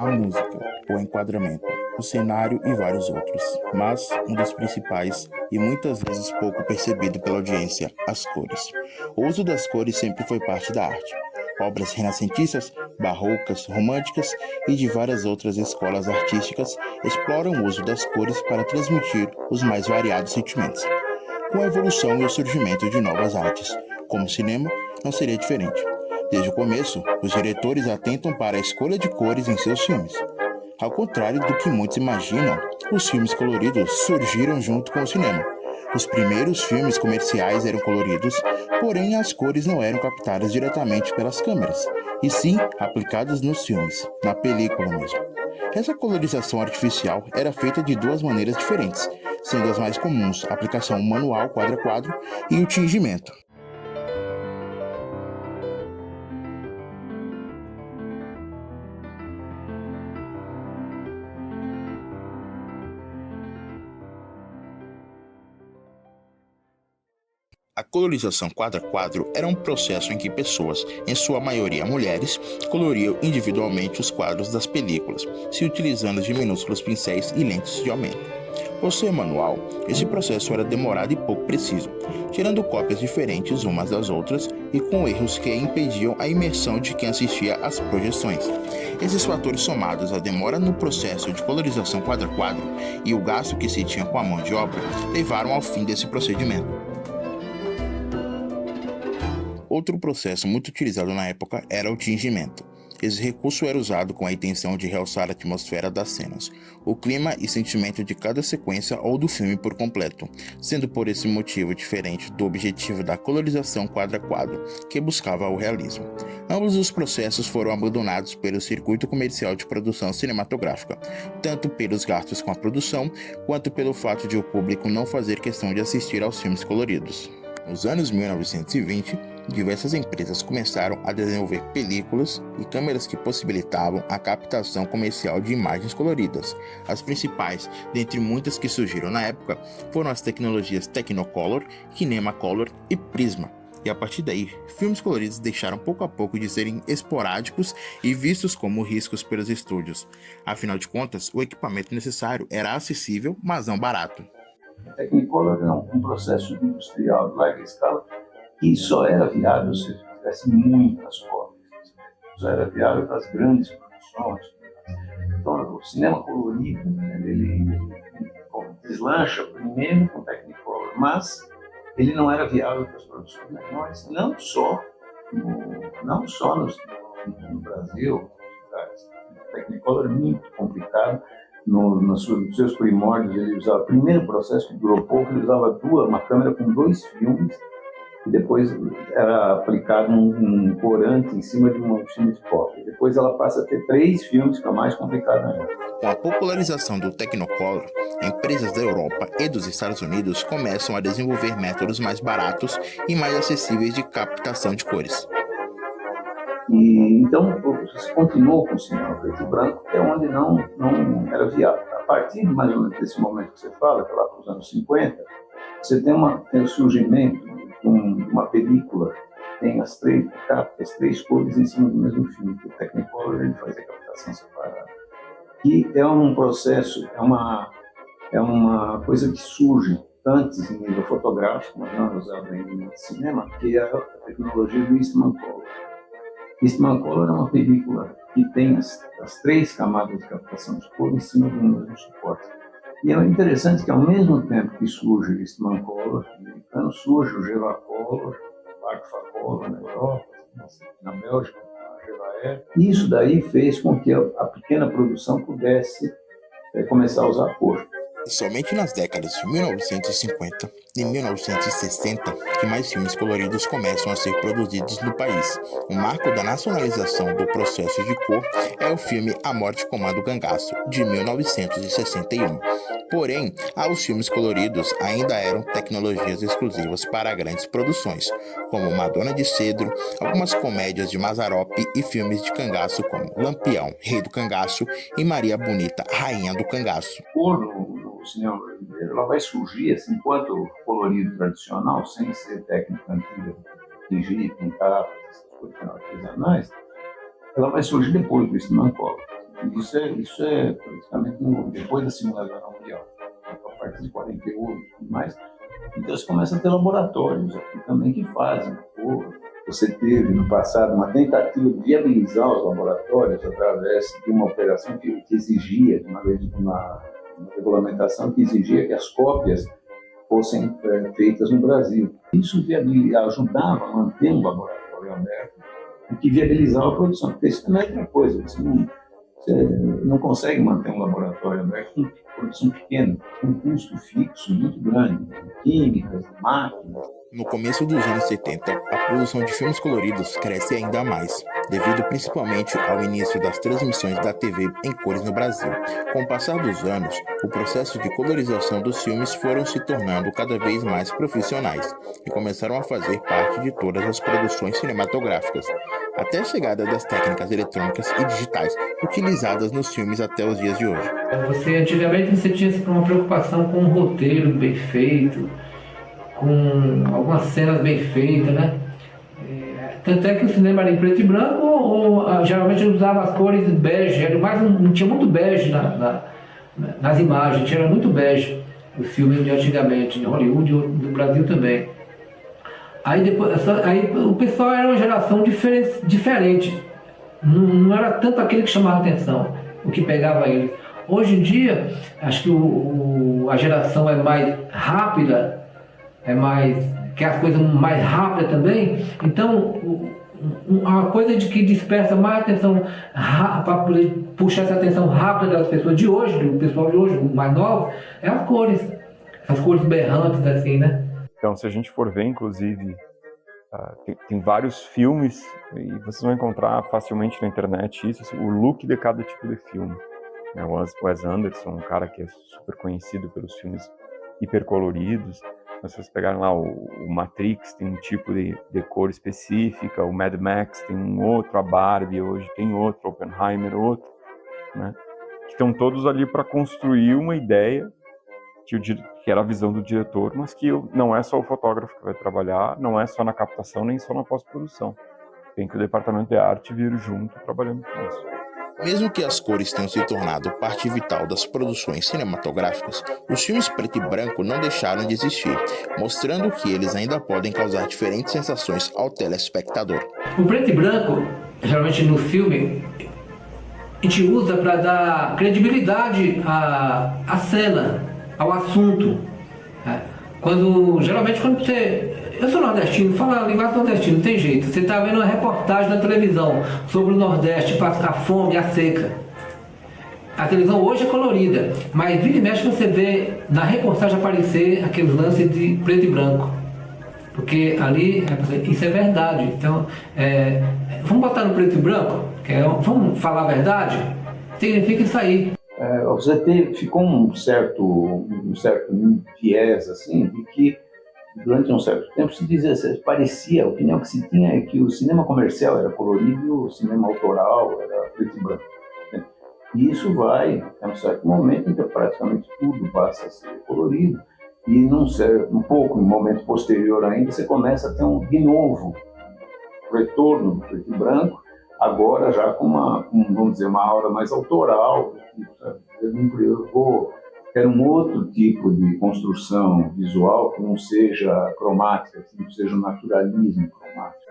a música, o enquadramento, o cenário e vários outros. Mas um dos principais e muitas vezes pouco percebido pela audiência, as cores. O uso das cores sempre foi parte da arte. Obras renascentistas, barrocas, românticas e de várias outras escolas artísticas exploram o uso das cores para transmitir os mais variados sentimentos. Com a evolução e o surgimento de novas artes, como o cinema, não seria diferente. Desde o começo, os diretores atentam para a escolha de cores em seus filmes. Ao contrário do que muitos imaginam, os filmes coloridos surgiram junto com o cinema. Os primeiros filmes comerciais eram coloridos, porém as cores não eram captadas diretamente pelas câmeras, e sim aplicadas nos filmes, na película mesmo. Essa colorização artificial era feita de duas maneiras diferentes, sendo as mais comuns a aplicação manual quadro a quadro e o tingimento. A colorização quadro a quadro era um processo em que pessoas, em sua maioria mulheres, coloriam individualmente os quadros das películas, se utilizando de minúsculos pincéis e lentes de aumento. Por ser manual, esse processo era demorado e pouco preciso, tirando cópias diferentes umas das outras e com erros que impediam a imersão de quem assistia às projeções. Esses fatores somados à demora no processo de colorização quadro a quadro e o gasto que se tinha com a mão de obra levaram ao fim desse procedimento. Outro processo muito utilizado na época era o tingimento. Esse recurso era usado com a intenção de realçar a atmosfera das cenas, o clima e sentimento de cada sequência ou do filme por completo, sendo por esse motivo diferente do objetivo da colorização quadro a quadro, que buscava o realismo. Ambos os processos foram abandonados pelo circuito comercial de produção cinematográfica, tanto pelos gastos com a produção, quanto pelo fato de o público não fazer questão de assistir aos filmes coloridos. Nos anos 1920, diversas empresas começaram a desenvolver películas e câmeras que possibilitavam a captação comercial de imagens coloridas. As principais, dentre muitas que surgiram na época, foram as tecnologias Technicolor, Kinemacolor e Prisma. E a partir daí, filmes coloridos deixaram pouco a pouco de serem esporádicos e vistos como riscos pelos estúdios. Afinal de contas, o equipamento necessário era acessível, mas não barato. Technicolor é um processo industrial de larga escala que só era viável se tivesse muitas cópias. Só era viável para as grandes produções. Então, o cinema colorido, ele deslancha primeiro com Technicolor, mas ele não era viável para as produções menores, não só no Brasil, o Technicolor é muito complicado. Nos seus primórdios, ele usava o primeiro processo que durou pouco, ele usava uma câmera com 2 filmes e depois era aplicado um corante em cima de um filme de cópia. Depois ela passa a ter 3 filmes, que é mais complicado ainda. Com a popularização do Technicolor, empresas da Europa e dos Estados Unidos começam a desenvolver métodos mais baratos e mais acessíveis de captação de cores. E, então, você continuou com o cinema preto e branco, que é onde não era viável. A partir de mais ou menos desse momento que você fala, que é lá para os anos 50, você tem o surgimento de uma película, tem as 3 cores em cima do mesmo filme, que o Technicolor ele faz a captação separada. Que é um processo, é uma coisa que surge antes em nível fotográfico, mas não é usada ainda no cinema, que é a tecnologia do Eastman Color. Eastman Color é uma película que tem as 3 camadas de captação de cor em cima do mesmo suporte. E é interessante que, ao mesmo tempo que surge o Eastman Color americano, surge o Gevacolor, o Agfacolor na Europa, na Bélgica, a Gevaer. E isso daí fez com que a pequena produção pudesse começar a usar cor. Somente nas décadas de 1950 e 1960 que mais filmes coloridos começam a ser produzidos no país. O marco da nacionalização do processo de cor é o filme A Morte Comanda o Cangaço, de 1961. Porém, os filmes coloridos ainda eram tecnologias exclusivas para grandes produções, como Madonna de Cedro, algumas comédias de Mazzaropi e filmes de cangaço como Lampião, Rei do Cangaço e Maria Bonita, Rainha do Cangaço. No cinema brasileiro, ela vai surgir assim, enquanto colorido tradicional, sem ser técnica antiga, tingir, pintar, essas coisas artesanais, ela vai surgir depois do Eastman Color. Isso é praticamente depois da Segunda Guerra Mundial, a partir de 48 e tudo mais. Então você começa a ter laboratórios aqui também que fazem. Você teve no passado uma tentativa de viabilizar os laboratórios através de uma operação que exigia, uma regulamentação que exigia que as cópias fossem feitas no Brasil. Isso ajudava a manter um laboratório aberto, o que viabilizava a produção, porque isso também é outra coisa. Você não consegue manter um laboratório aberto com produção pequena, com um custo fixo muito grande, de químicas, de máquinas. No começo dos anos 70, a produção de filmes coloridos cresce ainda mais, devido principalmente ao início das transmissões da TV em cores no Brasil. Com o passar dos anos, o processo de colorização dos filmes foram se tornando cada vez mais profissionais e começaram a fazer parte de todas as produções cinematográficas, até a chegada das técnicas eletrônicas e digitais utilizadas nos filmes até os dias de hoje. Antigamente você tinha uma preocupação com um roteiro bem feito, com algumas cenas bem feitas, né? Tanto é que o cinema era em preto e branco, ou geralmente usava as cores bege, tinha muito bege nas imagens, tinha muito bege o filme de antigamente, em Hollywood e no Brasil também. Aí o pessoal era uma geração diferente, não era tanto aquele que chamava atenção, o que pegava eles. Hoje em dia, acho que a geração é mais rápida, quer as coisas mais rápidas também, então uma coisa de que dispersa mais atenção para poder puxar essa atenção rápida das pessoas de hoje, do pessoal de hoje, o mais novo, é as cores berrantes assim, né? Então, se a gente for ver, inclusive, tem vários filmes, e vocês vão encontrar facilmente na internet isso, o look de cada tipo de filme. O Wes Anderson, um cara que é super conhecido pelos filmes hipercoloridos. Se vocês pegarem lá o Matrix, tem um tipo de cor específica, o Mad Max tem um outro, a Barbie hoje tem outro, Oppenheimer outro, né? Que estão todos ali para construir uma ideia que era a visão do diretor, mas que não é só o fotógrafo que vai trabalhar, não é só na captação, nem só na pós-produção. Tem que o departamento de arte vir junto trabalhando com isso. Mesmo que as cores tenham se tornado parte vital das produções cinematográficas, os filmes preto e branco não deixaram de existir, mostrando que eles ainda podem causar diferentes sensações ao telespectador. O preto e branco, geralmente no filme, a gente usa para dar credibilidade à cena, ao assunto. Geralmente quando você... Eu sou nordestino, fala a linguagem nordestina, não tem jeito. Você está vendo uma reportagem na televisão sobre o Nordeste, a fome, a seca. A televisão hoje é colorida, mas vira e mexe você vê na reportagem aparecer aqueles lances de preto e branco. Porque ali, isso é verdade. Então, vamos botar no preto e branco? Vamos falar a verdade? Significa isso aí. Ficou um certo viés, assim, de que durante um certo tempo parecia, a opinião que se tinha é que o cinema comercial era colorido e o cinema autoral era preto e branco. Né? E isso vai, a um certo momento em que praticamente tudo passa a ser colorido, e um pouco, em momento posterior ainda, você começa a ter de novo, retorno do preto e branco, agora já com vamos dizer, uma aura mais autoral, quero um outro tipo de construção visual que não seja cromática, que não seja um naturalismo cromático.